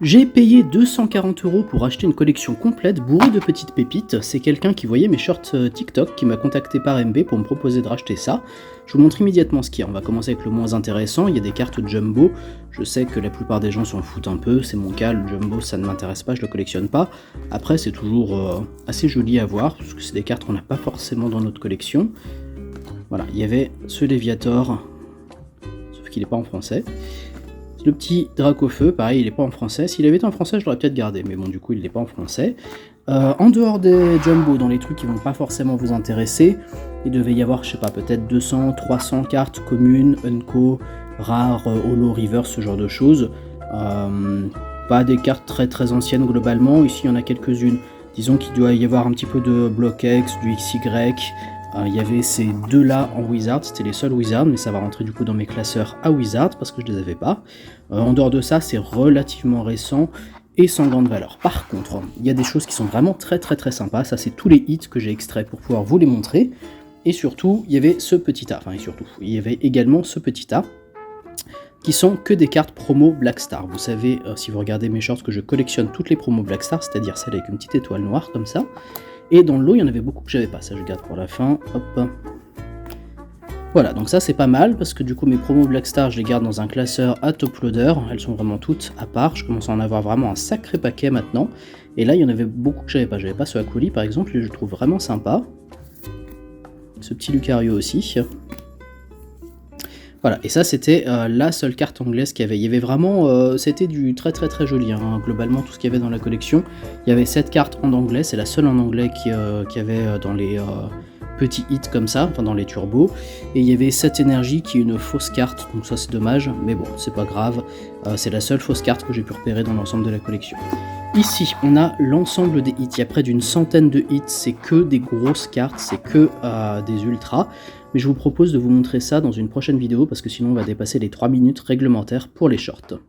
J'ai payé 240 € pour acheter une collection complète bourrée de petites pépites. C'est quelqu'un qui voyait mes shorts TikTok qui m'a contacté par MB pour me proposer de racheter ça. Je vous montre immédiatement ce qu'il y a. On va commencer avec le moins intéressant. Il y a des cartes jumbo. Je sais que la plupart des gens s'en foutent un peu. C'est mon cas. Le jumbo, ça ne m'intéresse pas. Je le collectionne pas. Après, c'est toujours assez joli à voir parce que c'est des cartes qu'on n'a pas forcément dans notre collection. Voilà, il y avait ce Léviator, sauf qu'il n'est pas en français. Le petit Dracofeu, pareil, il n'est pas en français. S'il avait été en français, je l'aurais peut-être gardé, mais bon, du coup, il n'est pas en français. En dehors des jumbo, dans les trucs qui vont pas forcément vous intéresser, il devait y avoir, je sais pas, peut-être 200, 300 cartes communes, unco, rares, holo, reverse, ce genre de choses. Pas des cartes très très anciennes globalement. Ici, il y en a quelques-unes. Disons qu'il doit y avoir un petit peu de Block X, du XY. Il y avait ces deux-là en Wizard, c'était les seuls Wizards, mais ça va rentrer du coup dans mes classeurs à Wizard parce que je les avais pas. En dehors de ça, c'est relativement récent et sans grande valeur. Par contre, il y a des choses qui sont vraiment très très très sympas. Ça, c'est tous les hits que j'ai extraits pour pouvoir vous les montrer. Et surtout, il y avait ce petit tas. Enfin, et surtout, il y avait également ce petit tas qui sont que des cartes promo Blackstar. Vous savez, si vous regardez mes shorts, que je collectionne toutes les promos Blackstar, c'est-à-dire celles avec une petite étoile noire comme ça. Et dans le lot, il y en avait beaucoup que j'avais pas, ça je garde pour la fin, hop. Voilà, donc ça c'est pas mal, parce que du coup mes promos Blackstar, je les garde dans un classeur à top loader, elles sont vraiment toutes à part, je commence à en avoir vraiment un sacré paquet maintenant, et là il y en avait beaucoup que j'avais pas ce Akuli par exemple, je le trouve vraiment sympa, ce petit Lucario aussi. Voilà, et ça c'était la seule carte anglaise qu'il y avait. Il y avait vraiment, c'était du très très très joli, hein. Globalement tout ce qu'il y avait dans la collection. Il y avait cette carte en anglais, c'est la seule en anglais qu'il y avait dans les petits hits comme ça, enfin dans les turbos. Et il y avait cette énergie qui est une fausse carte, donc ça c'est dommage, mais bon, c'est pas grave. C'est la seule fausse carte que j'ai pu repérer dans l'ensemble de la collection. Ici, on a l'ensemble des hits, il y a près d'une centaine de hits, c'est que des grosses cartes, c'est que des ultras. Mais je vous propose de vous montrer ça dans une prochaine vidéo parce que sinon on va dépasser les 3 minutes réglementaires pour les shorts.